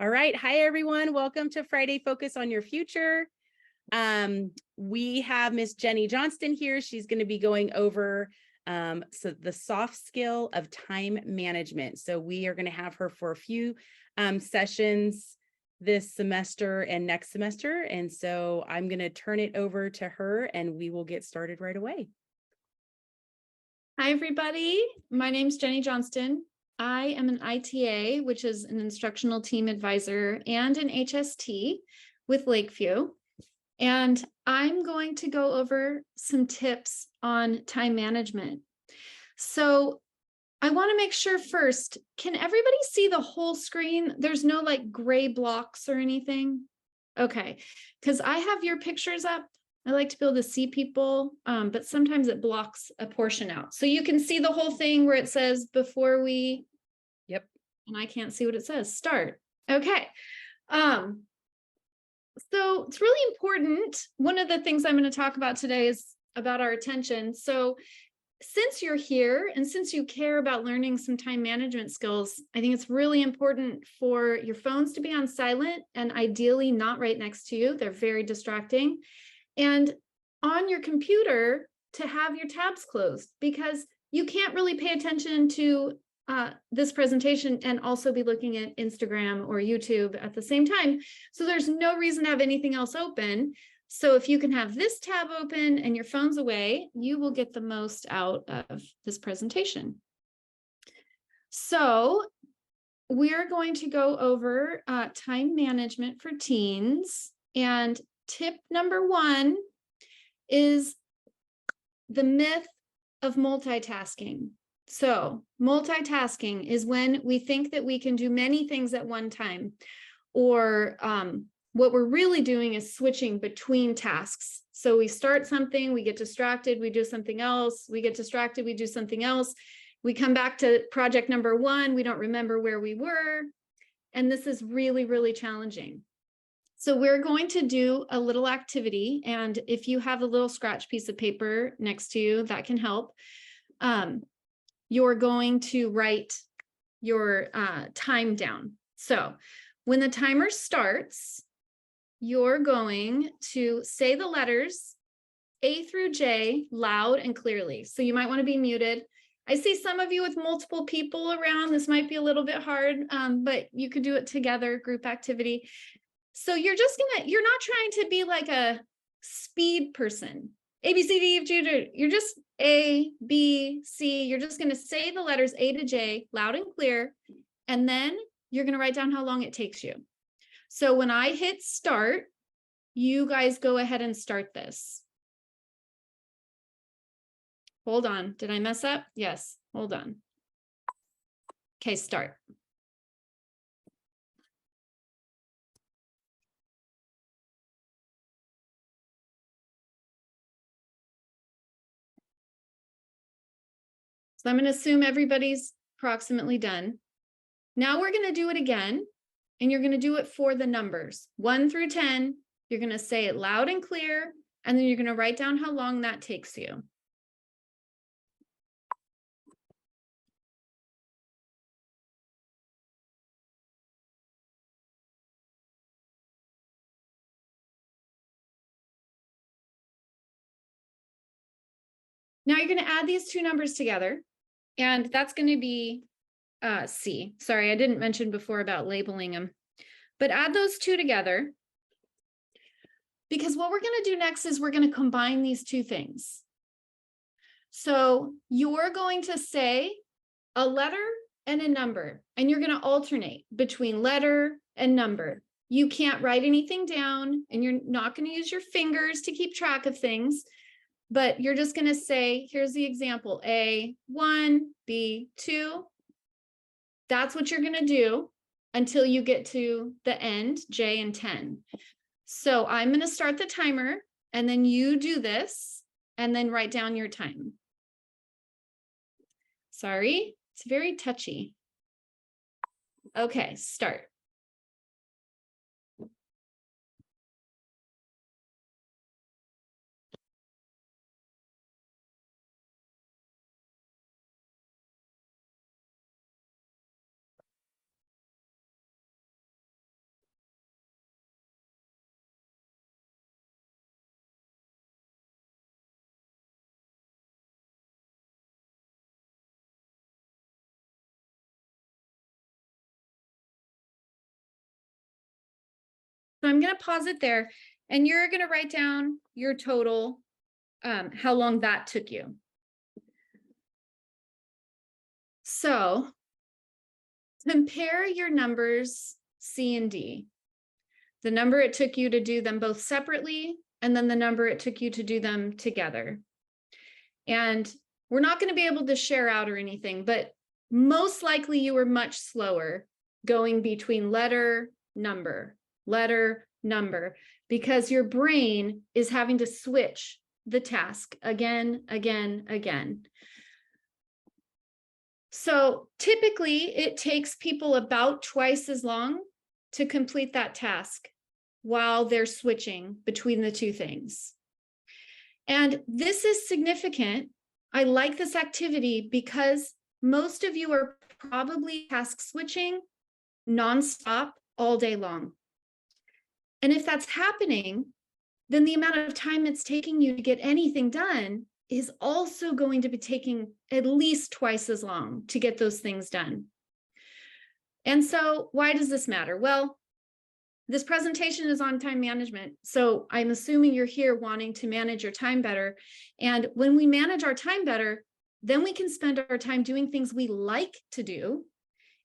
All right. Hi, everyone. Welcome to Friday Focus on Your Future. We have Miss Jenny Johnston here. She's going to be going over the soft skill of time management. So we are going to have her for a few sessions this semester and next semester. And so I'm going to turn it over to her and we will get started right away. Hi, everybody. My name is Jenny Johnston. I am an ITA, which is an instructional team advisor, and an HST with Lakeview. And I'm going to go over some tips on time management. So I want to make sure first, can everybody see the whole screen? There's no like gray blocks or anything? Okay, because I have your pictures up. I like to be able to see people, but sometimes it blocks a portion out. So you can see the whole thing where it says before we, Yep. and I can't see what it says, start. Okay. So it's really important. One of the things I'm going to talk about today is about our attention. So since you're here and since you care about learning some time management skills, I think it's really important for your phones to be on silent and ideally not right next to you. They're very distracting. And on your computer to have your tabs closed, because you can't really pay attention to this presentation and also be looking at Instagram or YouTube at the same time. So there's no reason to have anything else open. So if you can have this tab open and your phone's away, you will get the most out of this presentation. So we're going to go over time management for teens. And tip number one is the myth of multitasking. So multitasking is when we think that we can do many things at one time, or what we're really doing is switching between tasks. So we start something, we get distracted, we do something else, we get distracted, we do something else. We come back to project number one, we don't remember where we were. And this is really, really challenging. So we're going to do a little activity. And if you have a little scratch piece of paper next to you, that can help. You're going to write your time down. So when the timer starts, you're going to say the letters A through J loud and clearly. So you might want to be muted. I see some of you with multiple people around. This might be a little bit hard, but you could do it together, group activity. So you're not trying to be like a speed person. A, B, C, D, E, F, G, you're just A, B, C. You're just going to say the letters A to J loud and clear. And then you're going to write down how long it takes you. So when I hit start, you guys go ahead and start this. Hold on. Did I mess up? Yes. Hold on. Okay, start. So I'm going to assume everybody's approximately done. Now we're going to do it again, and you're going to do it for the numbers 1 through 10. You're going to say it loud and clear, and then you're going to write down how long that takes you. Now you're going to add these two numbers together, and that's going to be C. Sorry, I didn't mention before about labeling them, but add those two together, because what we're going to do next is we're going to combine these two things. So you're going to say a letter and a number, and you're going to alternate between letter and number. You can't write anything down, and you're not going to use your fingers to keep track of things, but you're just going to say, here's the example, A1, B2. That's what you're going to do until you get to the end, J and 10. So I'm going to start the timer, and then you do this, and then write down your time. Sorry, it's very touchy. Okay, start. So I'm going to pause it there, and you're going to write down your total, how long that took you. So compare your numbers C and D, the number it took you to do them both separately, and then the number it took you to do them together. And we're not going to be able to share out or anything, but most likely you were much slower going between letter, number, because your brain is having to switch the task again. So typically it takes people about twice as long to complete that task while they're switching between the two things. And this is significant. I like this activity because most of you are probably task switching nonstop all day long. And if that's happening, then the amount of time it's taking you to get anything done is also going to be taking at least twice as long to get those things done. And so why does this matter? Well, this presentation is on time management. So I'm assuming you're here wanting to manage your time better. And when we manage our time better, then we can spend our time doing things we like to do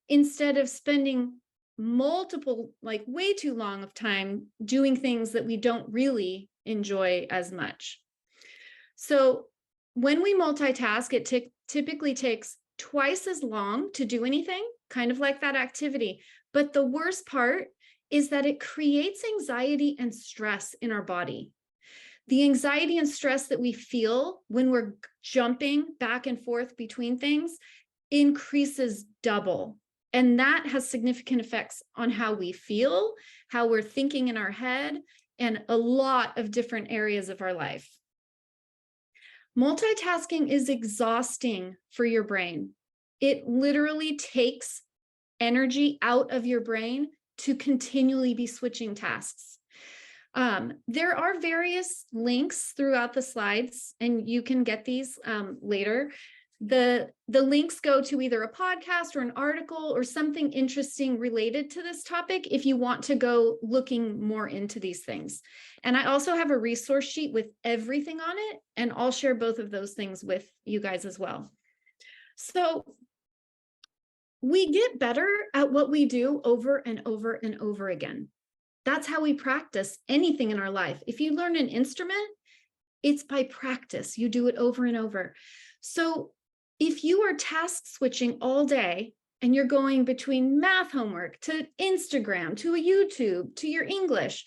instead of spending multiple, like way too long of time doing things that we don't really enjoy as much. So when we multitask, it typically takes twice as long to do anything, kind of like that activity. But the worst part is that it creates anxiety and stress in our body. The anxiety and stress that we feel when we're jumping back and forth between things increases double. And that has significant effects on how we feel, how we're thinking in our head, and a lot of different areas of our life. Multitasking is exhausting for your brain. It literally takes energy out of your brain to continually be switching tasks. There are various links throughout the slides, and you can get these later. The links go to either a podcast or an article or something interesting related to this topic if you want to go looking more into these things. And I also have a resource sheet with everything on it, and I'll share both of those things with you guys as well. So we get better at what we do over and over and over again. That's how we practice anything in our life. If you learn an instrument, it's by practice. You do it over and over. So if you are task switching all day and you're going between math homework to Instagram, to a YouTube, to your English,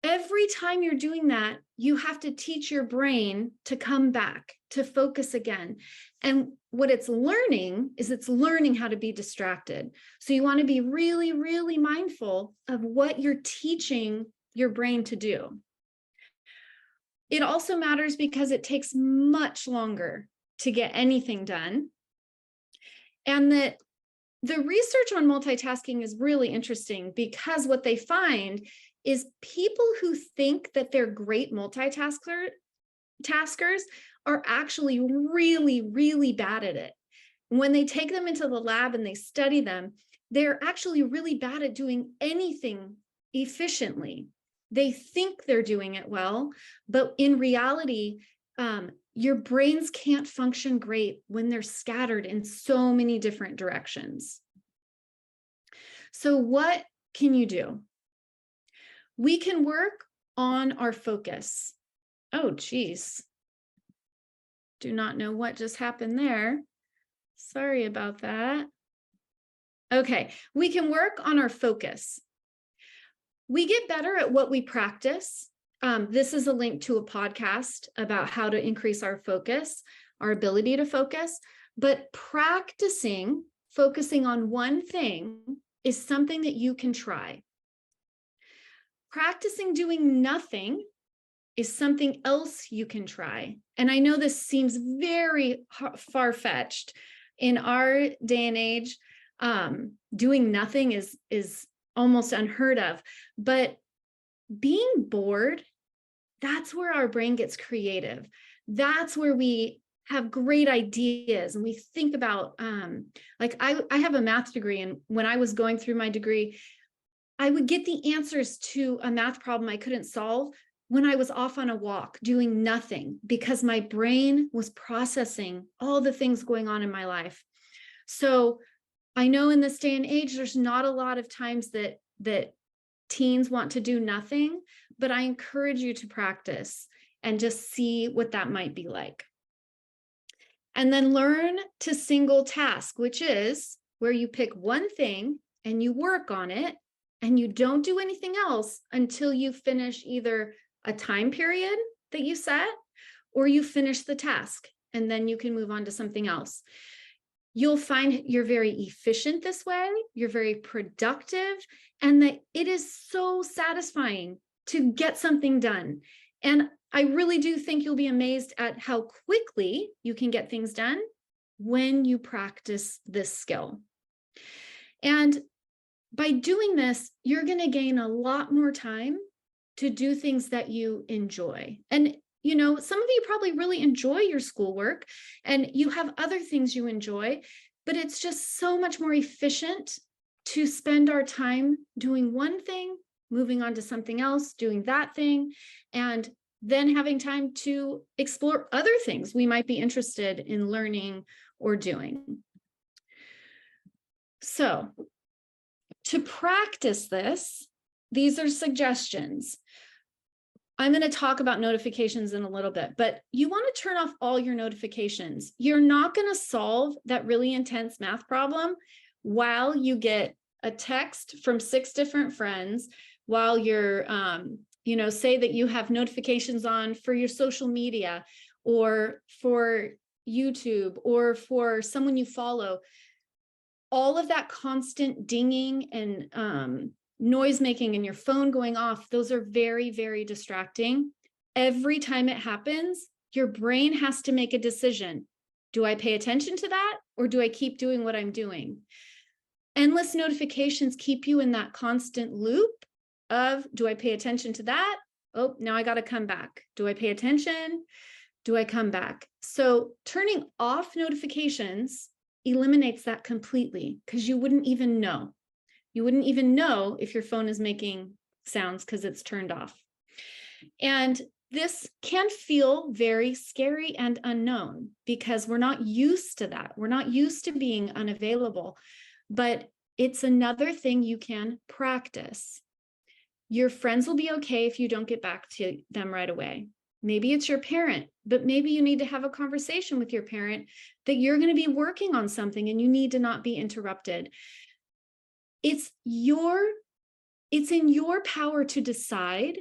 every time you're doing that, you have to teach your brain to come back, to focus again. And what it's learning is it's learning how to be distracted. So you want to be really, really mindful of what you're teaching your brain to do. It also matters because it takes much longer to get anything done. And that the research on multitasking is really interesting because what they find is people who think that they're great multitaskers are actually really, really bad at it. When they take them into the lab and they study them, they're actually really bad at doing anything efficiently. They think they're doing it well, but in reality, your brains can't function great when they're scattered in so many different directions. So what can you do? We can work on our focus. Oh, geez. Do not know what just happened there. Sorry about that. Okay, we can work on our focus. We get better at what we practice. This is a link to a podcast about how to increase our focus, our ability to focus, but focusing on one thing is something that you can try. Practicing doing nothing is something else you can try. And I know this seems very far-fetched. In our day and age, doing nothing is almost unheard of. But being bored, that's where our brain gets creative. That's where we have great ideas and we think about, like I have a math degree, and when I was going through my degree, I would get the answers to a math problem I couldn't solve when I was off on a walk doing nothing because my brain was processing all the things going on in my life. So I know in this day and age, there's not a lot of times that teens want to do nothing, but I encourage you to practice and just see what that might be like. And then learn to single task, which is where you pick one thing and you work on it and you don't do anything else until you finish either a time period that you set or you finish the task, and then you can move on to something else. You'll find you're very efficient this way, you're very productive, and that it is so satisfying to get something done. And I really do think you'll be amazed at how quickly you can get things done when you practice this skill. And by doing this, you're going to gain a lot more time to do things that you enjoy. And you know, some of you probably really enjoy your schoolwork and you have other things you enjoy, but it's just so much more efficient to spend our time doing one thing, moving on to something else, doing that thing, and then having time to explore other things we might be interested in learning or doing. So to practice this, these are suggestions. I'm going to talk about notifications in a little bit, but you want to turn off all your notifications. You're not going to solve that really intense math problem while you get a text from 6 different friends, while you're, say that you have notifications on for your social media or for YouTube or for someone you follow. All of that constant dinging and noise making and your phone going off, those are very, very distracting. Every time it happens, your brain has to make a decision. Do I pay attention to that or do I keep doing what I'm doing? Endless notifications keep you in that constant loop of, do I pay attention to that? Oh, now I got to come back. Do I pay attention? Do I come back? So turning off notifications eliminates that completely because you wouldn't even know. You wouldn't even know if your phone is making sounds because it's turned off. And this can feel very scary and unknown because we're not used to that. We're not used to being unavailable, but it's another thing you can practice. Your friends will be okay if you don't get back to them right away. Maybe it's your parent, but maybe you need to have a conversation with your parent that you're going to be working on something and you need to not be interrupted. It's in your power to decide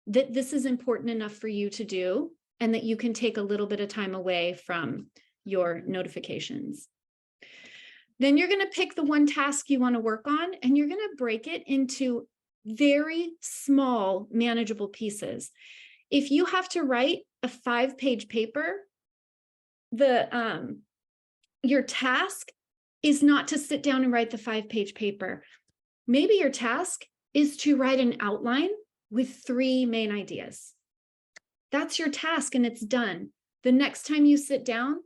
that this is important enough for you to do and that you can take a little bit of time away from your notifications. Then you're going to pick the one task you want to work on and you're going to break it into very small, manageable pieces. If you have to write a 5-page paper, your task is not to sit down and write the 5-page paper. Maybe your task is to write an outline with 3 main ideas. That's your task and it's done. The next time you sit down,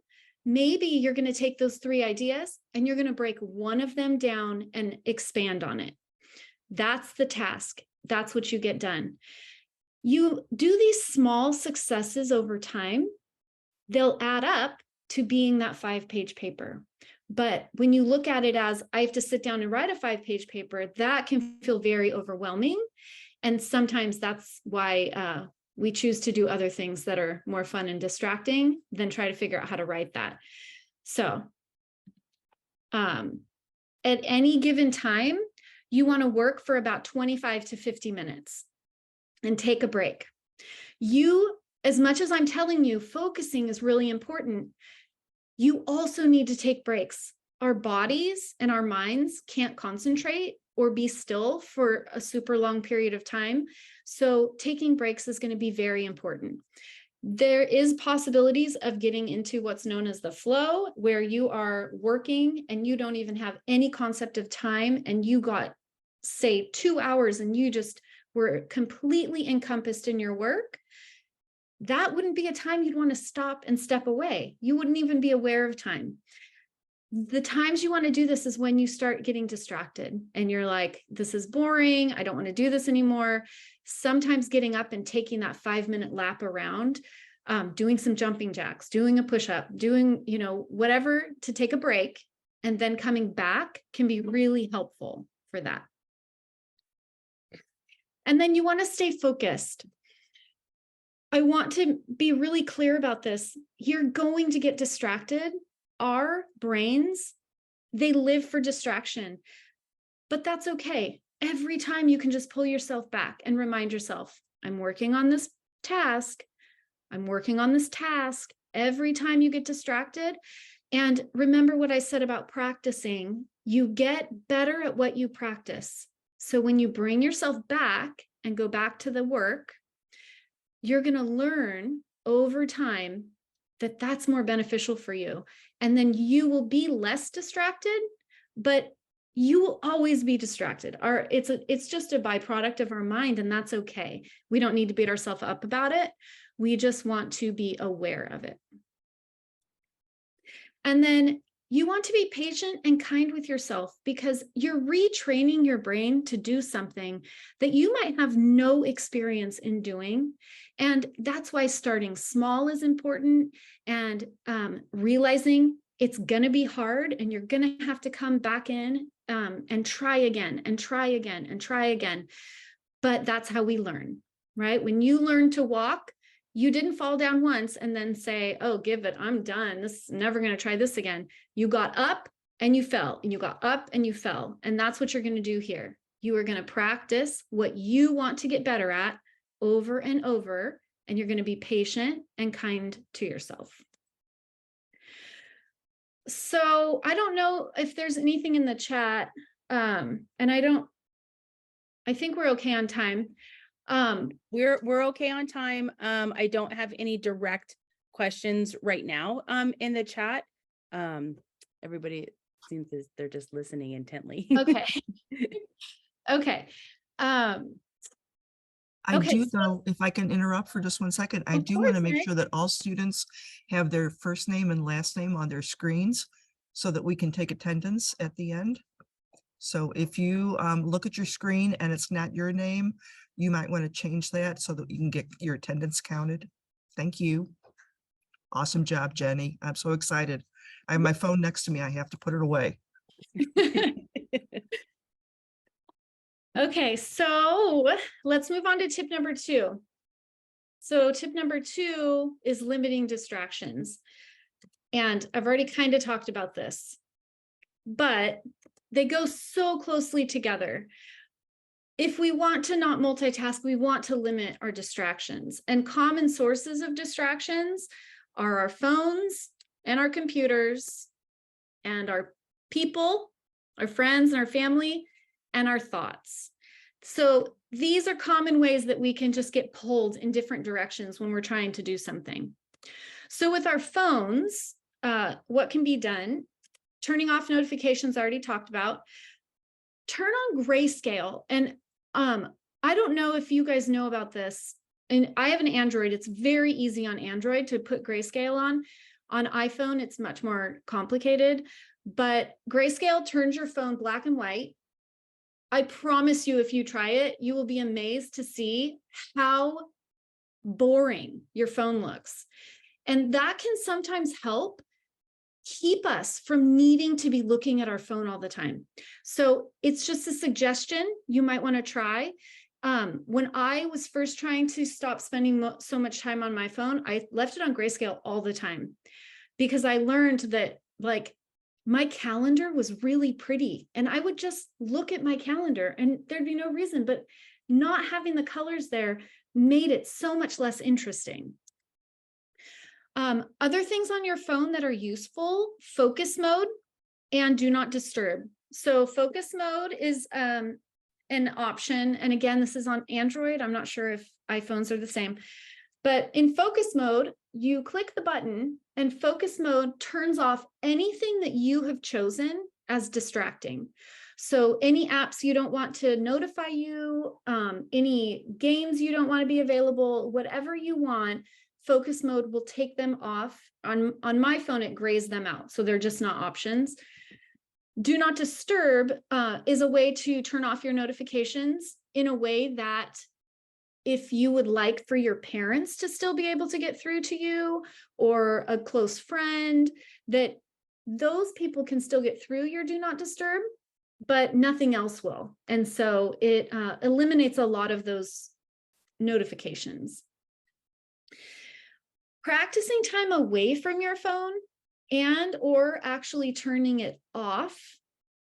maybe you're going to take those 3 ideas and you're going to break one of them down and expand on it. That's the task. That's what you get done. You do these small successes over time, they'll add up to being that 5-page paper. But when you look at it as I have to sit down and write a 5-page paper, that can feel very overwhelming. And sometimes that's why we choose to do other things that are more fun and distracting than try to figure out how to write that. So at any given time, you want to work for about 25 to 50 minutes and take a break. As much as I'm telling you, focusing is really important, you also need to take breaks. Our bodies and our minds can't concentrate or be still for a super long period of time. So taking breaks is going to be very important. There is possibilities of getting into what's known as the flow, where you are working and you don't even have any concept of time and you got, say, 2 hours and you just were completely encompassed in your work. That wouldn't be a time you'd want to stop and step away. You wouldn't even be aware of time. The times you want to do this is when you start getting distracted and you're like, this is boring. I don't want to do this anymore. Sometimes getting up and taking that 5-minute lap around, doing some jumping jacks, doing a push-up, doing, whatever to take a break, and then coming back can be really helpful for that. And then you want to stay focused. I want to be really clear about this. You're going to get distracted. Our brains, they live for distraction, but that's okay. Every time you can just pull yourself back and remind yourself, I'm working on this task. I'm working on this task. Every time you get distracted. And remember what I said about practicing, you get better at what you practice. So when you bring yourself back and go back to the work, you're going to learn over time that that's more beneficial for you. And then you will be less distracted, but you will always be distracted. It's just a byproduct of our mind, and that's okay. We don't need to beat ourselves up about it. We just want to be aware of it. And then you want to be patient and kind with yourself, because you're retraining your brain to do something that you might have no experience in doing. And that's why starting small is important, and realizing it's going to be hard and you're going to have to come back in and try again and try again and try again. But that's how we learn, right? When you learn to walk, you didn't fall down once and then say, oh, give it, I'm done. This is never going to try this again. You got up and you fell, and you got up and you fell. And that's what you're going to do here. You are going to practice what you want to get better at over and over, and you're going to be patient and kind to yourself. So I don't know if there's anything in the chat. And I think we're okay on time. We're okay on time. I don't have any direct questions right now in the chat. Everybody seems as they're just listening intently. Okay. Okay. I do though, if I can interrupt for just 1 second, I do want to make sure that all students have their first name and last name on their screens so that we can take attendance at the end. So if you look at your screen and it's not your name, you might want to change that so that you can get your attendance counted. Thank you. Awesome job, Jenny. I'm so excited. I have my phone next to me. I have to put it away. Okay, so let's move on to tip number 2. So tip number 2 is limiting distractions. And I've already kind of talked about this, but they go so closely together. If we want to not multitask, we want to limit our distractions. And common sources of distractions are our phones and our computers and our people, our friends and our family, and our thoughts. So these are common ways that we can just get pulled in different directions when we're trying to do something. So with our phones, what can be done? Turning off notifications, I already talked about. Turn on grayscale. And I don't know if you guys know about this. And I have an Android. It's very easy on Android to put grayscale on. On iPhone, it's much more complicated. But grayscale turns your phone black and white. I promise you, if you try it, you will be amazed to see how boring your phone looks. And that can sometimes help keep us from needing to be looking at our phone all the time. So it's just a suggestion you might want to try. When I was first trying to stop spending so much time on my phone, I left it on grayscale all the time because I learned that my calendar was really pretty and I would just look at my calendar and there'd be no reason, but not having the colors there made it so much less interesting. Other things on your phone that are useful, focus mode and do not disturb. So focus mode is an option. And again, this is on Android. I'm not sure if iPhones are the same, but in focus mode, you click the button and focus mode turns off anything that you have chosen as distracting. So any apps you don't want to notify you, any games you don't want to be available, whatever you want, focus mode will take them off. On my phone, it grays them out. So they're just not options. Do not disturb is a way to turn off your notifications in a way that if you would like for your parents to still be able to get through to you, or a close friend, that those people can still get through your do not disturb, but nothing else will. And so it eliminates a lot of those notifications. Practicing time away from your phone and or actually turning it off.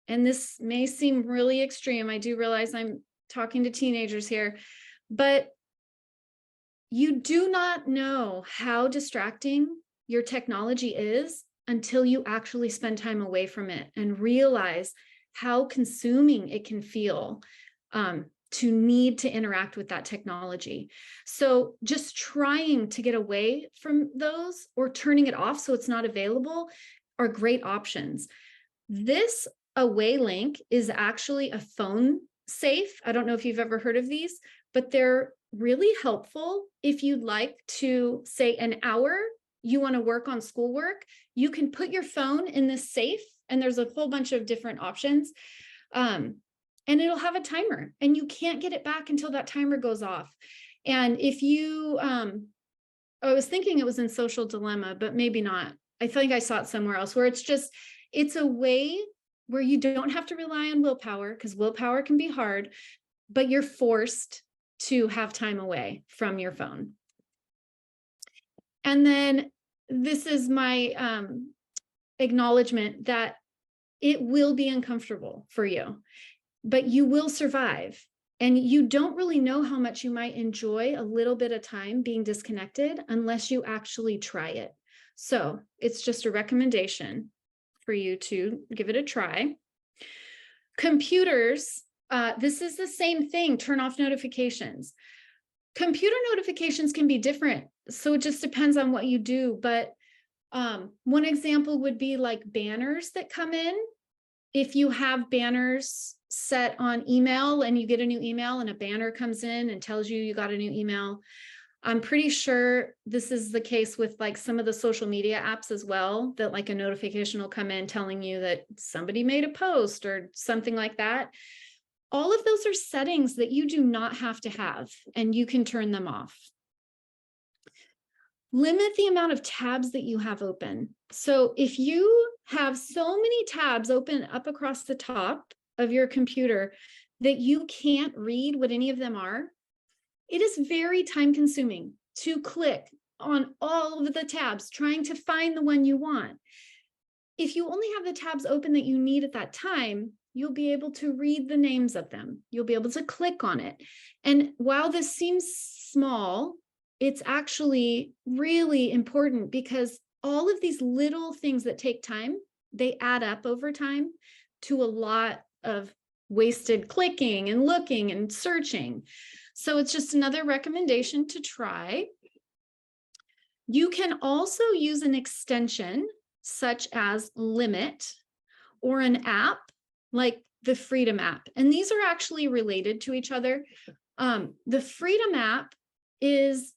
And this may seem really extreme. I do realize I'm talking to teenagers here, but you do not know how distracting your technology is until you actually spend time away from it and realize how consuming it can feel to need to interact with that technology. So just trying to get away from those or turning it off so it's not available are great options. This away link is actually a phone safe. I don't know if you've ever heard of these, but they're really helpful if you'd like to say an hour you want to work on schoolwork. You can put your phone in this safe, and there's a whole bunch of different options. And it'll have a timer, and you can't get it back until that timer goes off. And if you, I was thinking it was in Social Dilemma, but maybe not. I think I saw it somewhere else where it's a way where you don't have to rely on willpower, because willpower can be hard, but you're forced to have time away from your phone. And then this is my acknowledgement that it will be uncomfortable for you, but you will survive. And you don't really know how much you might enjoy a little bit of time being disconnected unless you actually try it. So it's just a recommendation for you to give it a try. Computers, this is the same thing, turn off notifications. Computer notifications can be different, so it just depends on what you do. But one example would be like banners that come in. If you have banners set on email and you get a new email and a banner comes in and tells you you got a new email, I'm pretty sure this is the case with like some of the social media apps as well, that like a notification will come in telling you that somebody made a post or something like that. All of those are settings that you do not have to have, and you can turn them off. Limit the amount of tabs that you have open. So if you have so many tabs open up across the top of your computer that you can't read what any of them are, it is very time consuming to click on all of the tabs trying to find the one you want. If you only have the tabs open that you need at that time, you'll be able to read the names of them. You'll be able to click on it. And while this seems small, it's actually really important, because all of these little things that take time, they add up over time to a lot of wasted clicking and looking and searching. So it's just another recommendation to try. You can also use an extension such as Limit, or an app like the Freedom app. And these are actually related to each other. The Freedom app is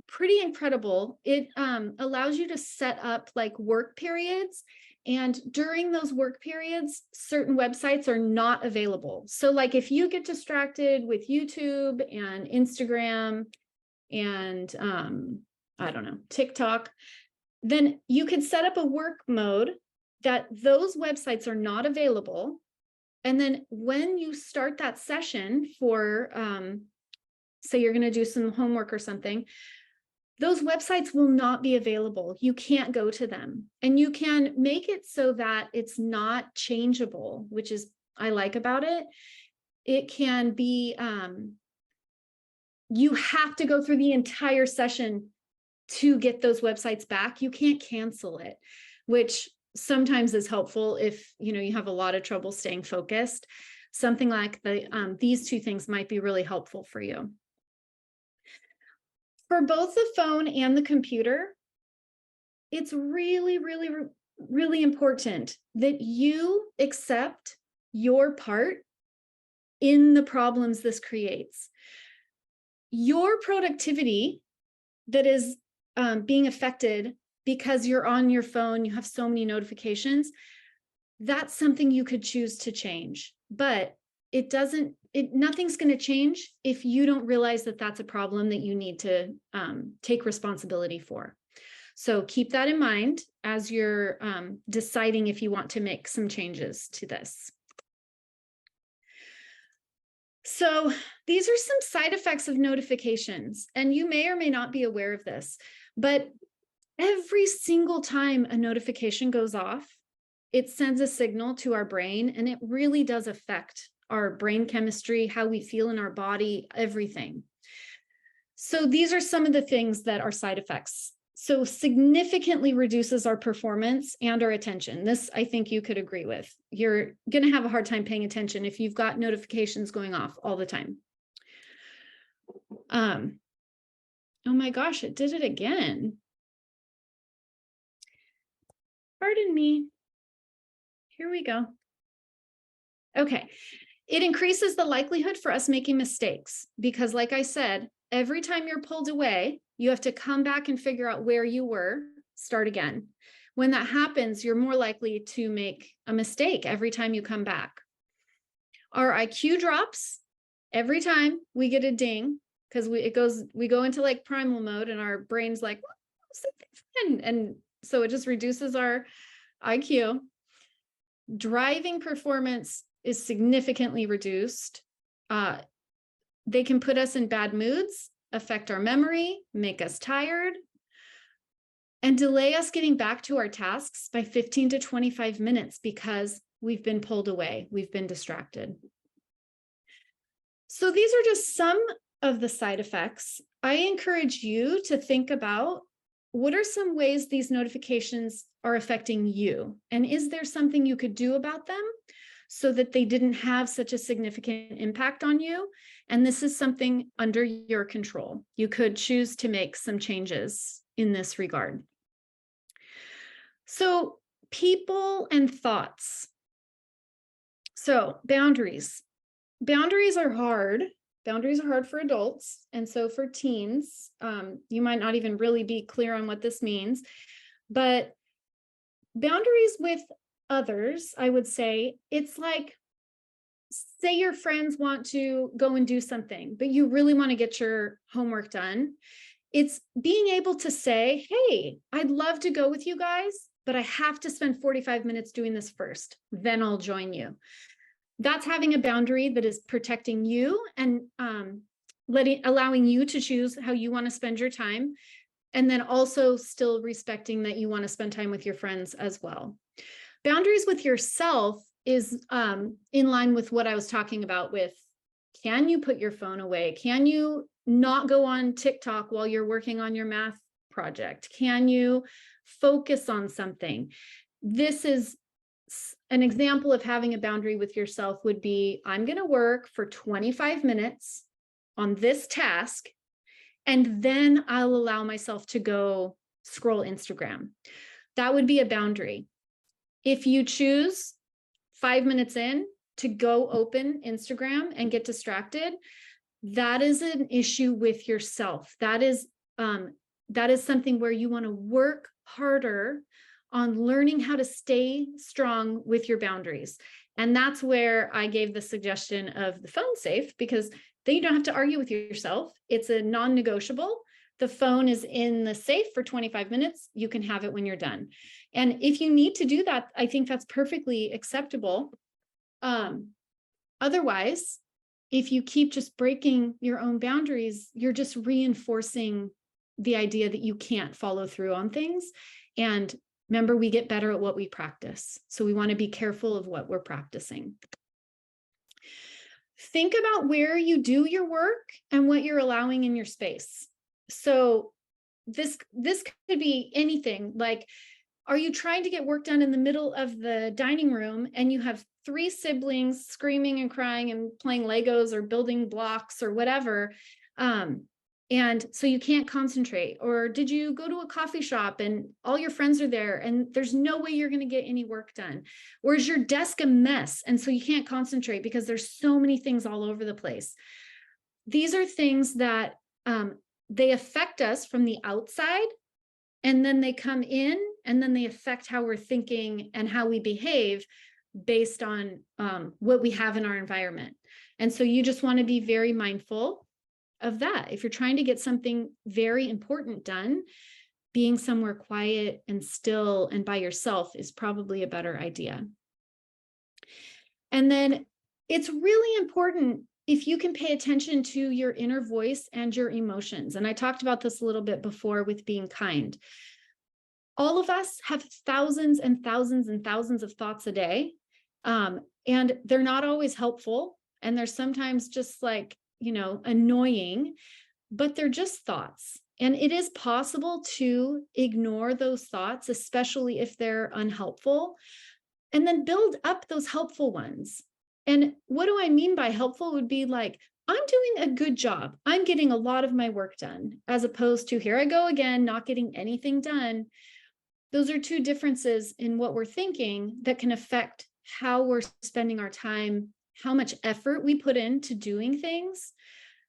pretty incredible. It allows you to set up like work periods. And during those work periods, certain websites are not available. So like if you get distracted with YouTube and Instagram and I don't know, TikTok, then you can set up a work mode that those websites are not available. And then when you start that session for, say you're going to do some homework or something, those websites will not be available. You can't go to them. And you can make it so that it's not changeable, which is I like about it. It can be, you have to go through the entire session to get those websites back. You can't cancel it, which sometimes is helpful if you have a lot of trouble staying focused. Something like these two things might be really helpful for you. For both the phone and the computer, it's really, really, really important that you accept your part in the problems this creates. Your productivity that is being affected because you're on your phone, you have so many notifications, that's something you could choose to change. But nothing's going to change if you don't realize that that's a problem that you need to take responsibility for. So keep that in mind as you're deciding if you want to make some changes to this. So these are some side effects of notifications, and you may or may not be aware of this, but every single time a notification goes off, it sends a signal to our brain, and it really does affect our brain chemistry, how we feel in our body, everything. So these are some of the things that are side effects. So significantly reduces our performance and our attention. This, I think you could agree with. You're going to have a hard time paying attention if you've got notifications going off all the time. Oh my gosh, it did it again. Pardon me. Here we go. Okay. It increases the likelihood for us making mistakes because, like I said, every time you're pulled away, you have to come back and figure out where you were, start again. When that happens, you're more likely to make a mistake every time you come back. Our IQ drops every time we get a ding because we go into like primal mode and our brain's like, well, and so it just reduces our IQ. Driving performance is significantly reduced. They can put us in bad moods, affect our memory, make us tired, and delay us getting back to our tasks by 15 to 25 minutes because we've been pulled away, we've been distracted. So these are just some of the side effects. I encourage you to think about what are some ways these notifications are affecting you? And is there something you could do about them so that they didn't have such a significant impact on you? And this is something under your control. You could choose to make some changes in this regard. So people and thoughts. So boundaries. Boundaries are hard. Boundaries are hard for adults. And so for teens, you might not even really be clear on what this means. But boundaries with others, I would say, it's like, say your friends want to go and do something, but you really want to get your homework done. It's being able to say, hey, I'd love to go with you guys, but I have to spend 45 minutes doing this first. Then I'll join you. That's having a boundary that is protecting you and allowing you to choose how you want to spend your time. And then also still respecting that you want to spend time with your friends as well. Boundaries with yourself is in line with what I was talking about with, can you put your phone away? Can you not go on TikTok while you're working on your math project? Can you focus on something? This is an example of having a boundary with yourself would be, I'm going to work for 25 minutes on this task, and then I'll allow myself to go scroll Instagram. That would be a boundary. If you choose 5 minutes in to go open Instagram and get distracted, that is an issue with yourself. That is something where you want to work harder on learning how to stay strong with your boundaries. And that's where I gave the suggestion of the phone safe, because then you don't have to argue with yourself. It's a non-negotiable. The phone is in the safe for 25 minutes. You can have it when you're done. And if you need to do that, I think that's perfectly acceptable. Otherwise, if you keep just breaking your own boundaries, you're just reinforcing the idea that you can't follow through on things. And remember, we get better at what we practice. So we want to be careful of what we're practicing. Think about where you do your work and what you're allowing in your space. So this could be anything. Like, are you trying to get work done in the middle of the dining room and you have 3 siblings screaming and crying and playing Legos or building blocks or whatever? And so you can't concentrate. Or did you go to a coffee shop and all your friends are there and there's no way you're going to get any work done? Or is your desk a mess and so you can't concentrate because there's so many things all over the place? These are things that they affect us from the outside, and then they come in and then they affect how we're thinking and how we behave based on what we have in our environment. And so you just want to be very mindful of that. If you're trying to get something very important done, being somewhere quiet and still and by yourself is probably a better idea. And then it's really important if you can pay attention to your inner voice and your emotions. And I talked about this a little bit before with being kind. All of us have thousands and thousands and thousands of thoughts a day. And they're not always helpful. And they're sometimes just like, annoying, but they're just thoughts. And it is possible to ignore those thoughts, especially if they're unhelpful, and then build up those helpful ones. And what do I mean by helpful would be like, I'm doing a good job. I'm getting a lot of my work done, as opposed to here I go again, not getting anything done. Those are two differences in what we're thinking that can affect how we're spending our time, how much effort we put into doing things.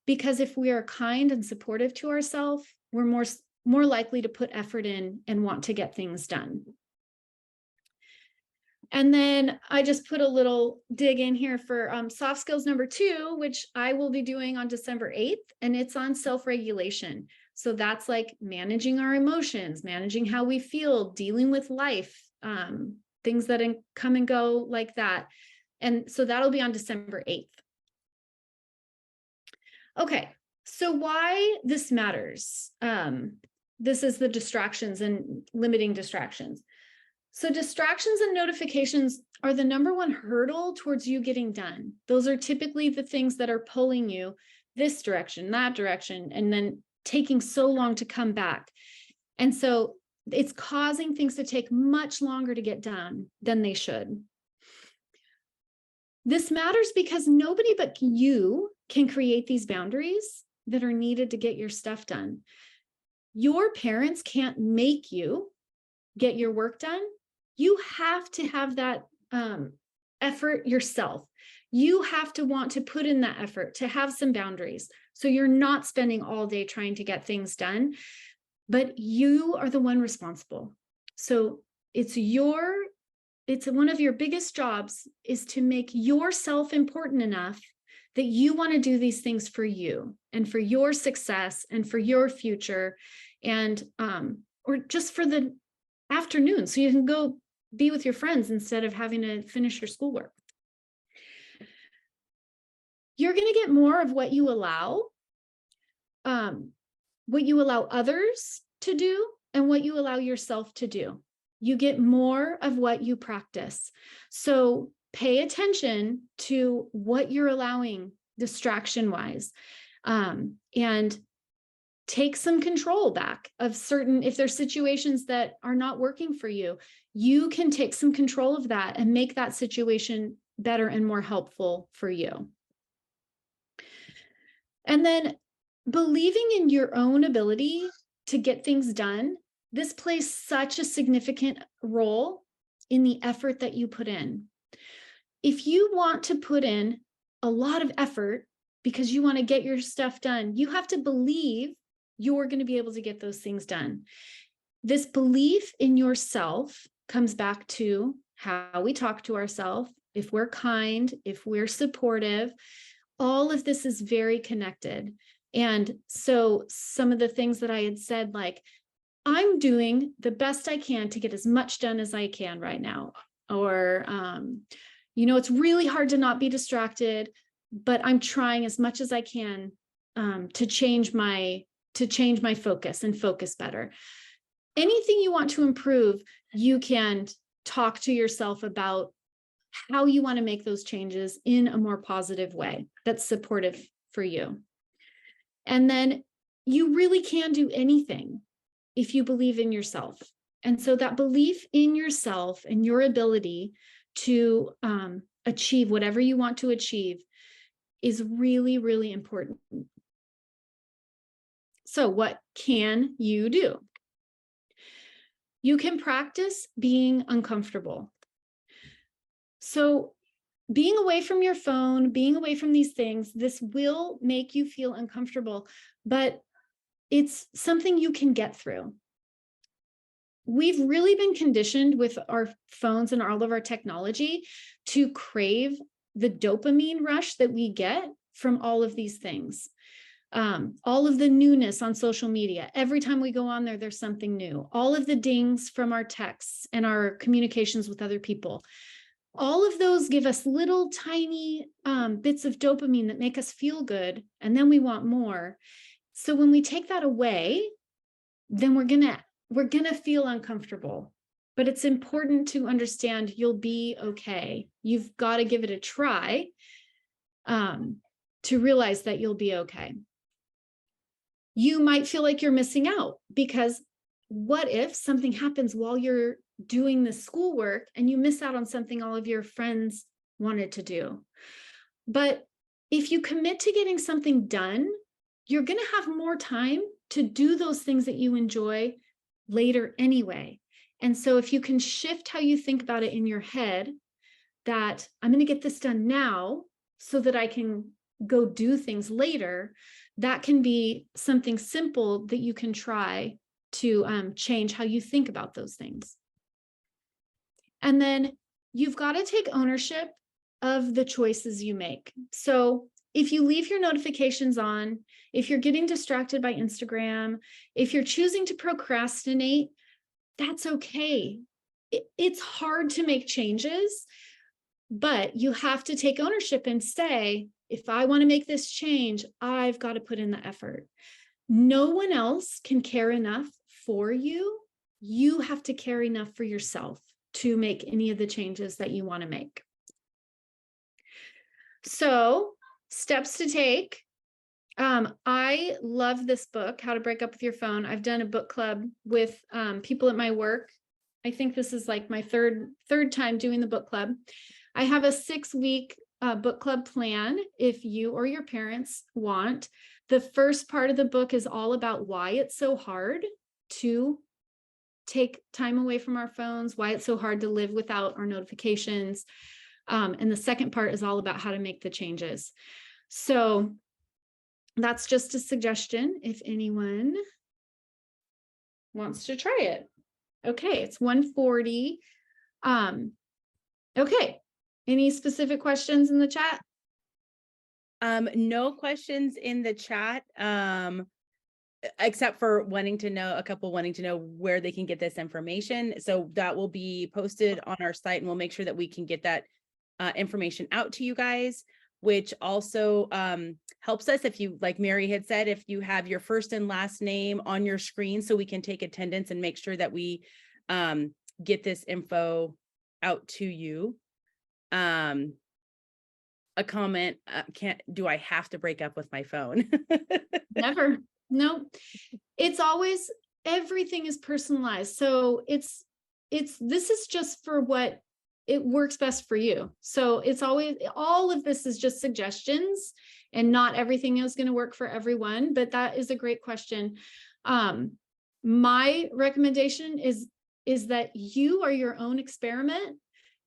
Because if we are kind and supportive to ourselves, we're more likely to put effort in and want to get things done. And then I just put a little dig in here for soft skills number 2, which I will be doing on December 8th, and it's on self-regulation. So that's like managing our emotions, managing how we feel, dealing with life, things that come and go like that. And so that'll be on December 8th. Okay, so why this matters. This is the distractions and limiting distractions. So distractions and notifications are the number one hurdle towards you getting done. Those are typically the things that are pulling you this direction, that direction, and then taking so long to come back. And so it's causing things to take much longer to get done than they should. This matters because nobody but you can create these boundaries that are needed to get your stuff done. Your parents can't make you get your work done. You have to have that effort yourself. You have to want to put in that effort to have some boundaries. So you're not spending all day trying to get things done, but you are the one responsible. So it's one of your biggest jobs is to make yourself important enough that you want to do these things for you and for your success and for your future, and or just for the afternoon so you can go be with your friends instead of having to finish your schoolwork. You're going to get more of what you allow others to do and what you allow yourself to do. You get more of what you practice. So pay attention to what you're allowing distraction-wise, and take some control back of if there's situations that are not working for you, you can take some control of that and make that situation better and more helpful for you. And then believing in your own ability to get things done, this plays such a significant role in the effort that you put in. If you want to put in a lot of effort because you want to get your stuff done, you have to believe you're going to be able to get those things done. This belief in yourself comes back to how we talk to ourselves. If we're kind, if we're supportive, all of this is very connected. And so some of the things that I had said, like, I'm doing the best I can to get as much done as I can right now. Or, it's really hard to not be distracted, but I'm trying as much as I can to change my focus and focus better. Anything you want to improve, you can talk to yourself about how you want to make those changes in a more positive way that's supportive for you. And then you really can do anything if you believe in yourself. And so that belief in yourself and your ability to achieve whatever you want to achieve is really, really important. So what can you do? You can practice being uncomfortable. So being away from your phone, being away from these things, this will make you feel uncomfortable, but it's something you can get through. we've really been conditioned with our phones and all of our technology to crave the dopamine rush that we get from all of these things. All of the newness on social media. Every time we go on there, there's something new. All of the dings from our texts and our communications with other people. All of those give us little tiny bits of dopamine that make us feel good. And then we want more. So when we take that away, then we're gonna feel uncomfortable. But it's important to understand you'll be okay. You've got to give it a try to realize that you'll be okay. You might feel like you're missing out, because what if something happens while you're doing the schoolwork and you miss out on something all of your friends wanted to do? But if you commit to getting something done, you're going to have more time to do those things that you enjoy later anyway. And so if you can shift how you think about it in your head, that I'm going to get this done now so that I can go do things later, that can be something simple that you can try to change how you think about those things. And then you've got to take ownership of the choices you make. So if you leave your notifications on, if you're getting distracted by Instagram, if you're choosing to procrastinate, that's okay. It's hard to make changes, but you have to take ownership and say, if I want to make this change, I've got to put in the effort. No one else can care enough for you. You have to care enough for yourself to make any of the changes that you want to make. So, steps to take. I love this book, How to Break Up with Your Phone. I've done a book club with people at my work. I think this is like my third time doing the book club. I have a 6-week book club plan if you or your parents want. The first part of the book is all about why it's so hard to take time away from our phones, why it's so hard to live without our notifications. And the second part is all about how to make the changes. So that's just a suggestion if anyone wants to try it. Okay, it's 1:40. Okay. Any specific questions in the chat? No questions in the chat, except for a couple wanting to know where they can get this information. So that will be posted on our site, and we'll make sure that we can get that information out to you guys, which also helps us if you, like Mary had said, if you have your first and last name on your screen, so we can take attendance and make sure that we get this info out to you. A comment, do I have to break up with my phone? Never. No, it's always, everything is personalized. So this is just for what it works best for you. So it's always, all of this is just suggestions, and not everything is going to work for everyone, but that is a great question. My recommendation is that you are your own experiment.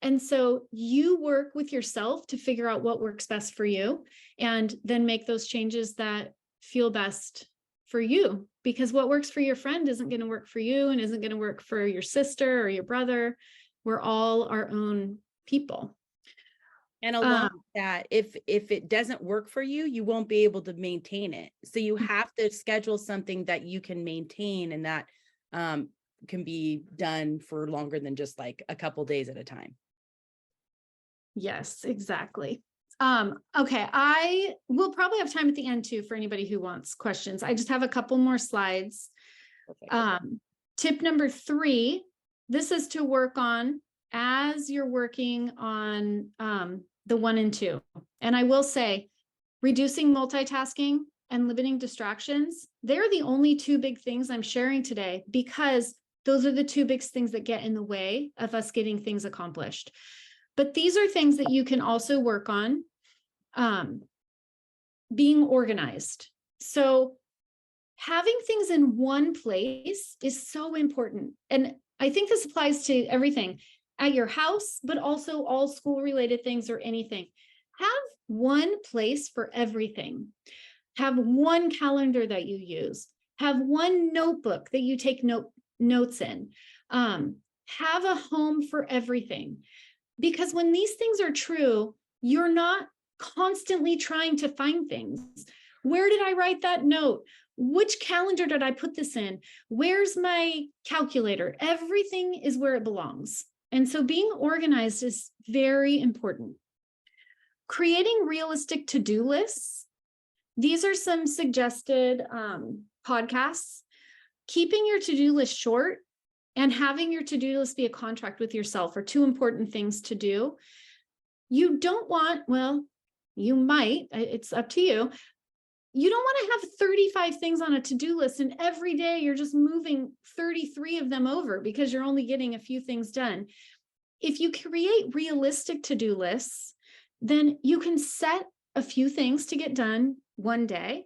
And so you work with yourself to figure out what works best for you, and then make those changes that feel best for you, because what works for your friend isn't going to work for you, and isn't going to work for your sister or your brother. We're all our own people. And along with that, if it doesn't work for you, you won't be able to maintain it. So you have to schedule something that you can maintain, and that can be done for longer than just like a couple days at a time. Yes, exactly. Okay, I will probably have time at the end too for anybody who wants questions. I just have a couple more slides. Tip number 3, this is to work on as you're working on the 1 and 2. And I will say, reducing multitasking and limiting distractions, they're the only 2 big things I'm sharing today, because those are the 2 big things that get in the way of us getting things accomplished. But these are things that you can also work on. Being organized. So having things in one place is so important. And I think this applies to everything at your house, but also all school related things or anything. Have one place for everything. Have one calendar that you use. Have one notebook that you take notes in. Have a home for everything. Because when these things are true, you're not constantly trying to find things. Where did I write that note? Which calendar did I put this in? Where's my calculator? Everything is where it belongs. And so being organized is very important. Creating realistic to-do lists. These are some suggested podcasts. Keeping your to-do list short and having your to-do list be a contract with yourself are two important things to do. You don't want, well, you might, it's up to you. You don't want to have 35 things on a to-do list and every day you're just moving 33 of them over because you're only getting a few things done. If you create realistic to-do lists, then you can set a few things to get done one day.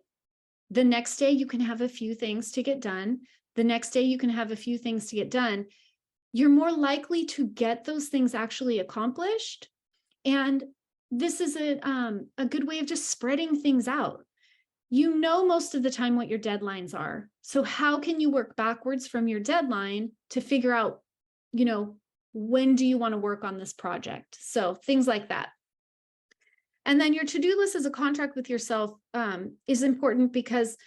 The next day you can have a few things to get done. The next day you can have a few things to get done. You're more likely to get those things actually accomplished. And this is a good way of just spreading things out. You know most of the time what your deadlines are. So how can you work backwards from your deadline to figure out, when do you want to work on this project? So things like that. And then your to-do list as a contract with yourself is important because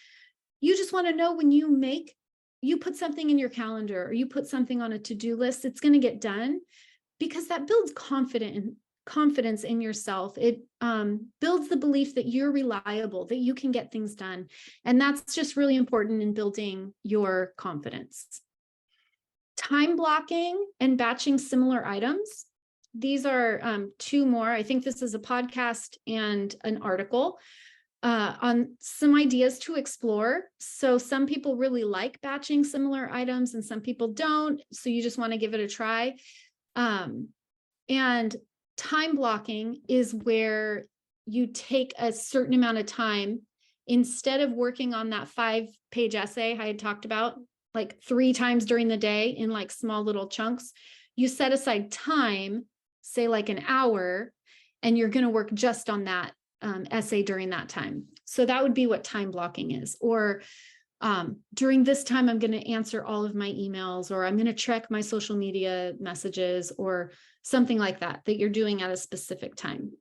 you just want to know when you put something in your calendar or you put something on a to-do list, it's going to get done because that builds confidence in yourself. It builds the belief that you're reliable, that you can get things done. And that's just really important in building your confidence. Time blocking and batching similar items. These are two more. I think this is a podcast and an article on some ideas to explore. So some people really like batching similar items and some people don't. So you just want to give it a try. And time blocking is where you take a certain amount of time instead of working on that 5-page essay I had talked about like 3 times during the day in like small little chunks. You set aside time, say like an hour, and you're going to work just on that essay during that time. So that would be what time blocking is. Or during this time, I'm going to answer all of my emails, or I'm going to check my social media messages, or something like that, that you're doing at a specific time.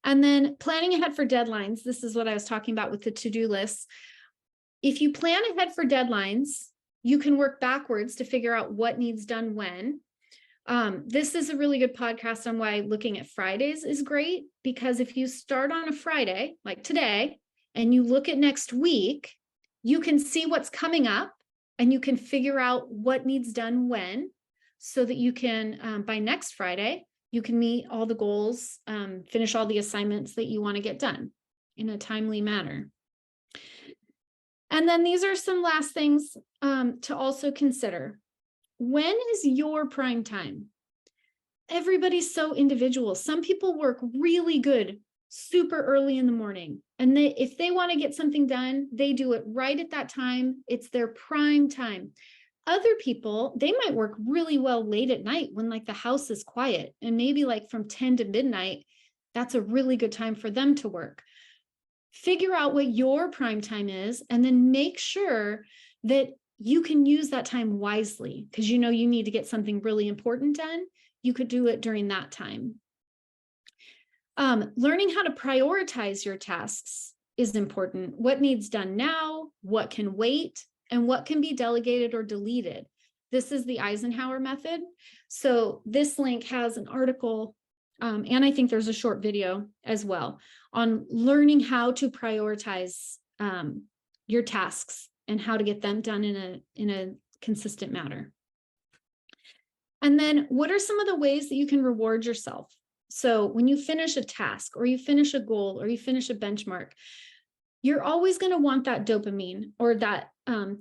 And then planning ahead for deadlines. This is what I was talking about with the to-do lists. If you plan ahead for deadlines, you can work backwards to figure out what needs done when. This is a really good podcast on why looking at Fridays is great, because if you start on a Friday, like today, and you look at next week, you can see what's coming up and you can figure out what needs done when, so that you can, by next Friday, you can meet all the goals, finish all the assignments that you want to get done in a timely manner. And then these are some last things to also consider. When is your prime time? Everybody's so individual. Some people work really good super early in the morning. And if they want to get something done, they do it right at that time. It's their prime time. Other people, they might work really well late at night when like the house is quiet, and maybe like from 10 to midnight, that's a really good time for them to work. Figure out what your prime time is, and then make sure that you can use that time wisely, because you need to get something really important done. You could do it during that time. Learning how to prioritize your tasks is important. What needs done now, what can wait, and what can be delegated or deleted. This is the Eisenhower method. So this link has an article, and I think there's a short video as well on learning how to prioritize your tasks and how to get them done in a consistent manner. And then what are some of the ways that you can reward yourself? So when you finish a task, or you finish a goal, or you finish a benchmark, you're always going to want that dopamine, or that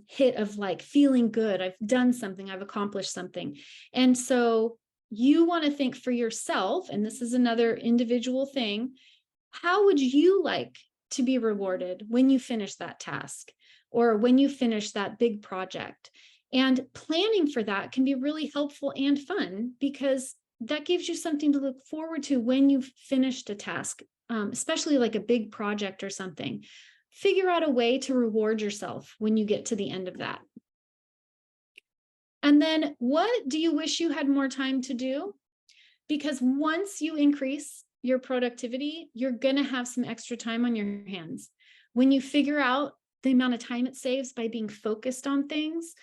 hit of like feeling good. I've done something, I've accomplished something. And so you want to think for yourself, and this is another individual thing, how would you like to be rewarded when you finish that task, or when you finish that big project? And planning for that can be really helpful and fun, because that gives you something to look forward to when you've finished a task, especially like a big project or something. Figure out a way to reward yourself when you get to the end of that. And then what do you wish you had more time to do? Because once you increase your productivity, you're going to have some extra time on your hands. When you figure out the amount of time it saves by being focused on things,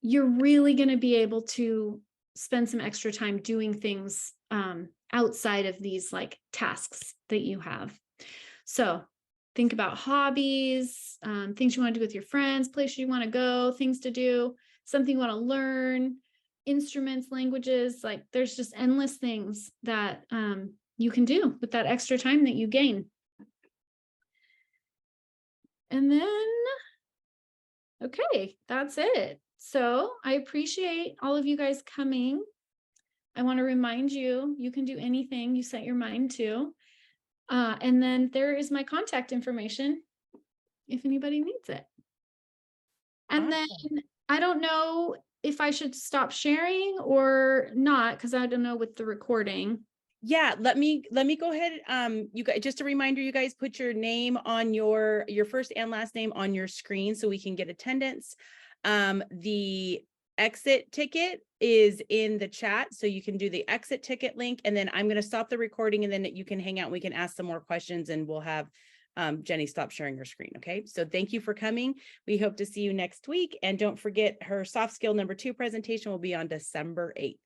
you're really going to be able to spend some extra time doing things outside of these like tasks that you have. So think about hobbies, things you want to do with your friends, places you want to go, things to do, something you want to learn, instruments, languages. Like there's just endless things that you can do with that extra time that you gain. And then, okay, that's it. So I appreciate all of you guys coming. I want to remind you, you can do anything you set your mind to. And then there is my contact information if anybody needs it. And then I don't know if I should stop sharing or not, because I don't know with the recording. Yeah, let me go ahead. You guys, just a reminder, you guys put your name on your first and last name on your screen so we can get attendance. The exit ticket is in the chat, so you can do the exit ticket link, and then I'm going to stop the recording, and then you can hang out and we can ask some more questions, and we'll have Jenny stop sharing her screen. Okay, so thank you for coming. We hope to see you next week, and don't forget her soft skill number 2 presentation will be on December 8th.